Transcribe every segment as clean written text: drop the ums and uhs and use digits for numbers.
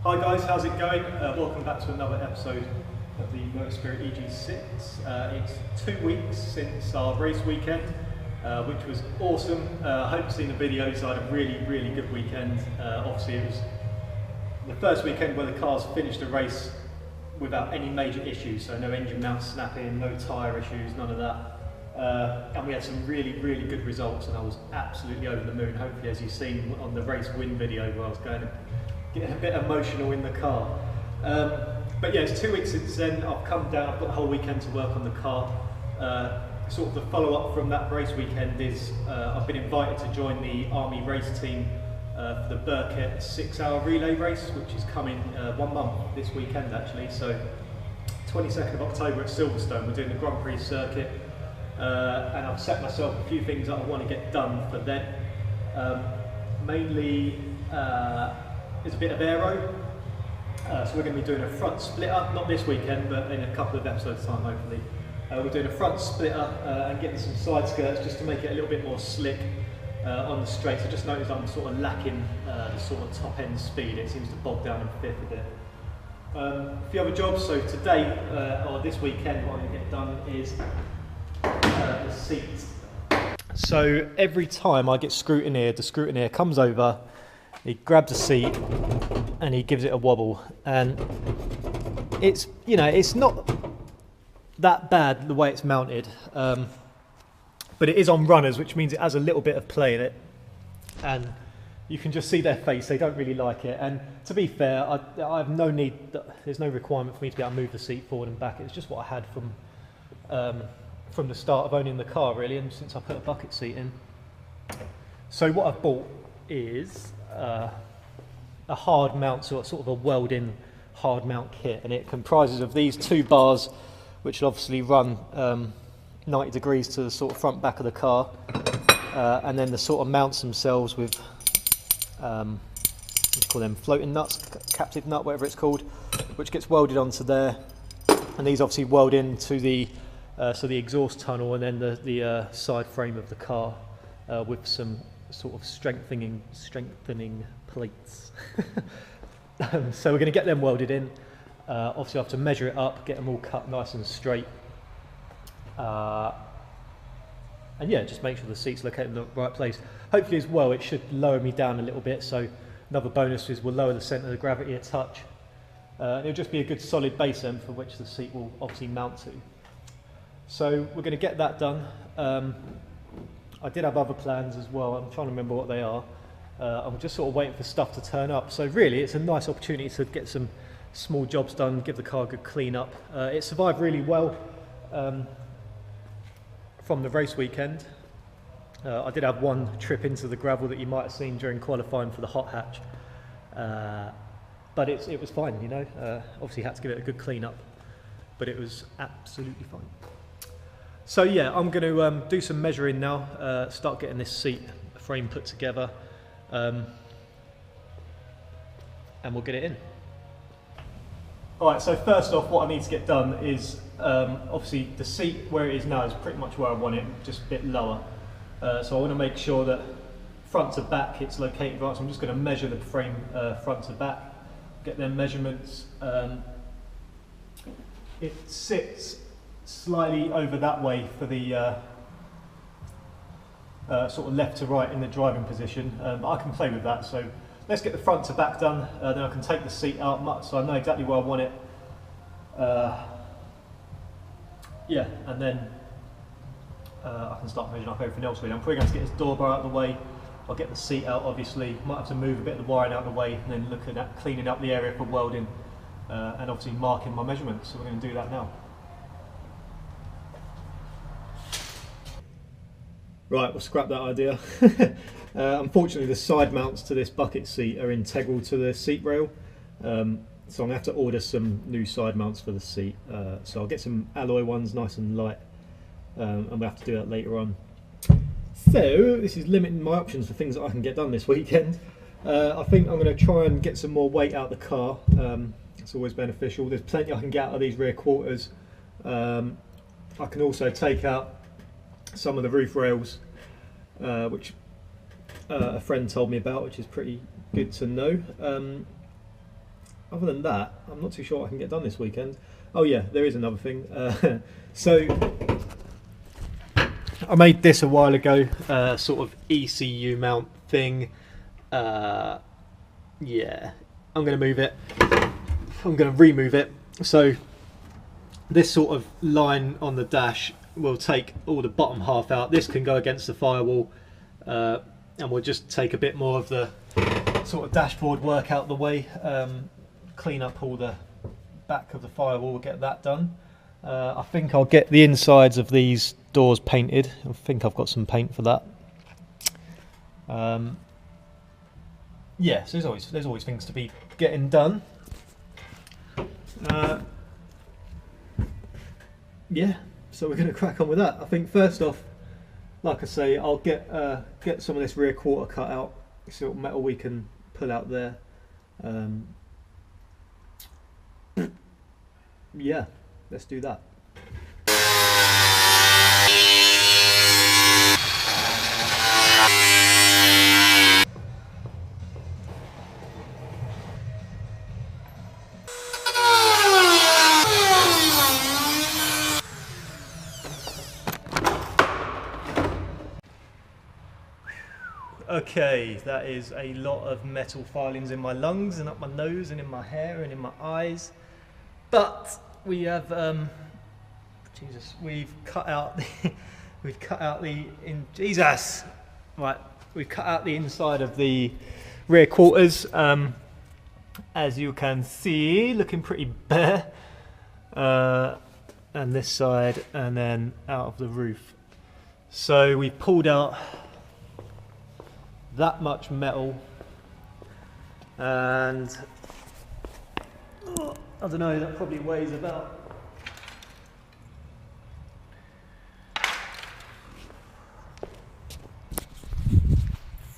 Hi guys, how's it going? Welcome back to another episode of the Motorspirit EG6. It's 2 weeks since our race weekend, which was awesome. I hope you've seen the videos. I had a really good weekend. Obviously it was the first weekend where the cars finished the race without any major issues, so no engine mount snapping, no tyre issues, none of that. And we had some really good results, and I was absolutely over the moon. Hopefully, as you've seen on the race win video where I was getting a bit emotional in the car. But yeah, it's 2 weeks since then. I've come down, I've got the whole weekend to work on the car. Sort of the follow-up from that race weekend is I've been invited to join the Army race team for the Burkett 6-hour relay race, which is coming 1 month this weekend actually. So 22nd of October at Silverstone, we're doing the Grand Prix circuit. And I've set myself a few things that I want to get done for then. Mainly is a bit of aero. So we're going to be doing a front splitter, not this weekend, but in a couple of episodes time hopefully. We're doing a front splitter and getting some side skirts just to make it a little bit more slick on the straights. I just noticed I'm sort of lacking the sort of top end speed. It seems to bog down in fifth a bit. A few other jobs. So today or this weekend, what I'm going to get done is the seat. So every time I get scrutineered, the scrutineer comes over, he grabs a seat and he gives it a wobble, and it's, you know, it's not that bad the way it's mounted, but it is on runners, which means it has a little bit of play in it, and you can just see their face. They don't really like it. And to be fair, I have no need, there's no requirement for me to be able to move the seat forward and back. It's just what I had from the start of owning the car really, and since I put a bucket seat in. So what I've bought is a hard mount, sort of a weld-in hard mount kit, and it comprises of these 2 bars which will obviously run 90 degrees to the sort of front back of the car, and then the sort of mounts themselves with let's call them floating nuts, captive nut, whatever it's called, which gets welded onto there, and these obviously weld into the so the exhaust tunnel and then the side frame of the car with some sort of strengthening plates. So we're going to get them welded in. Obviously I have to measure it up, get them all cut nice and straight, and yeah, just make sure the seat's located in the right place. Hopefully as well it should lower me down a little bit, so another bonus is we'll lower the centre of gravity a touch. It'll just be a good solid base end for which the seat will obviously mount to. So we're going to get that done. I did have other plans as well. I'm trying to remember what they are. I'm just sort of waiting for stuff to turn up. So really it's a nice opportunity to get some small jobs done, give the car a good clean up. It survived really well from the race weekend. I did have one trip into the gravel that you might have seen during qualifying for the hot hatch. But it was fine, you know. Obviously had to give it a good clean up, but it was absolutely fine. So yeah, I'm going to do some measuring now, start getting this seat frame put together, and we'll get it in. Alright, so first off what I need to get done is, obviously the seat where it is now is pretty much where I want it, just a bit lower. So I want to make sure that front to back it's located right, so I'm just going to measure the frame front to back, get their measurements. It sits slightly over that way for the sort of left to right in the driving position, but I can play with that. So let's get the front to back done, then I can take the seat out so I know exactly where I want it. Yeah, and then I can start measuring up everything else really. I'm probably going to get this door bar out of the way. I'll get the seat out obviously, might have to move a bit of the wiring out of the way, and then looking at cleaning up the area for welding and obviously marking my measurements. So we're going to do that now. Right, we'll scrap that idea. Unfortunately the side mounts to this bucket seat are integral to the seat rail, so I'm going to have to order some new side mounts for the seat. So I'll get some alloy ones, nice and light, and we'll have to do that later on. So this is limiting my options for things that I can get done this weekend. I think I'm going to try and get some more weight out of the car. It's always beneficial. There's plenty I can get out of these rear quarters. I can also take out some of the roof rails, which a friend told me about, which is pretty good to know. other than that, I'm not too sure what I can get done this weekend. Oh yeah, there is another thing. So I made this a while ago, sort of ECU mount thing. Yeah, I'm going to move it. I'm going to remove it. So this sort of line on the dash will take all the bottom half out. This can go against the firewall, and we'll just take a bit more of the sort of dashboard work out the way, clean up all the back of the firewall, we'll get that done. I think I'll get the insides of these doors painted. I think I've got some paint for that. Yeah, so there's always things to be getting done. Yeah, so we're going to crack on with that. I think first off, like I say, I'll get some of this rear quarter cut out, sort of metal we can pull out there. Yeah, let's do that. Okay, that is a lot of metal filings in my lungs and up my nose and in my hair and in my eyes. But we have, we've cut out the, we've cut out the inside of the rear quarters. As you can see, looking pretty bare. And this side, and then out of the roof. So we pulled out that much metal, and I don't know, that probably weighs about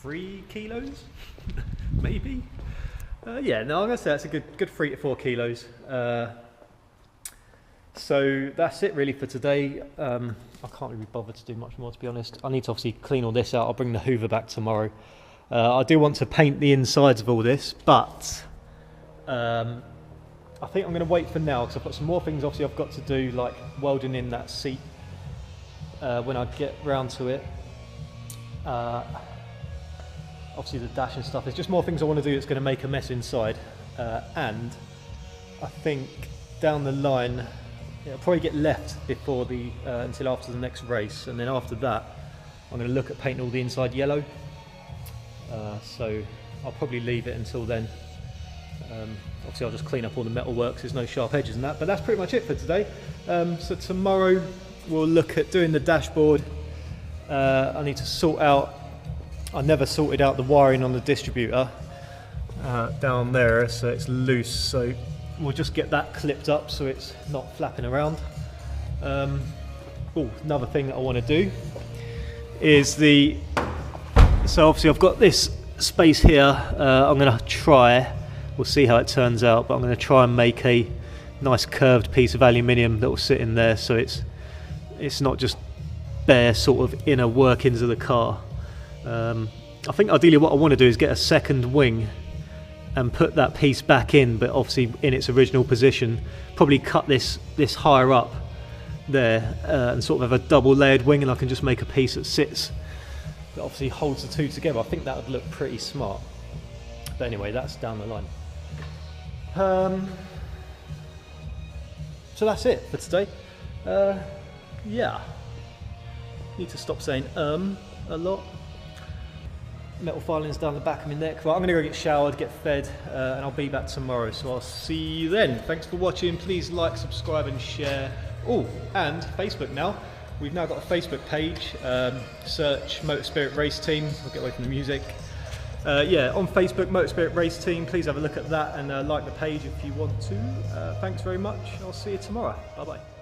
3 kilos, maybe. Yeah, no, I'm gonna say that's a good 3 to 4 kilos. So that's it really for today. I can't really be bothered to do much more, to be honest. I need to obviously clean all this out. I'll bring the Hoover back tomorrow. I do want to paint the insides of all this, but I think I'm going to wait for now, because I've got some more things obviously I've got to do, like welding in that seat when I get round to it. Obviously the dash and stuff. There's just more things I want to do that's going to make a mess inside. And I think down the line, it'll probably get left before the until after the next race, and then after that I'm going to look at painting all the inside yellow. So I'll probably leave it until then. Obviously I'll just clean up all the metal works, there's no sharp edges and that, but that's pretty much it for today. So tomorrow we'll look at doing the dashboard. I need to sort out, I never sorted out the wiring on the distributor down there, so it's loose, so we'll just get that clipped up so it's not flapping around. Another thing that I want to do is so obviously I've got this space here. I'm going to try, we'll see how it turns out, but I'm going to try and make a nice curved piece of aluminium that will sit in there, so it's not just bare sort of inner workings of the car. I think ideally what I want to do is get a second wing and put that piece back in, but obviously in its original position. Probably cut this higher up there and sort of have a double layered wing, and I can just make a piece that sits, that obviously holds the two together. I think that would look pretty smart. But anyway, that's down the line. So that's it for today. Yeah. Need to stop saying a lot. Metal filings down the back of my neck. Right, I'm gonna go get showered, get fed, and I'll be back tomorrow, so I'll see you then. Thanks for watching. Please like, subscribe and share. Oh, and Facebook now. We've now got a Facebook page. Search Motor Spirit Race Team. I'll get away from the music. Yeah, on Facebook, Motor Spirit Race Team. Please have a look at that and like the page if you want to. Thanks very much. I'll see you tomorrow. Bye bye.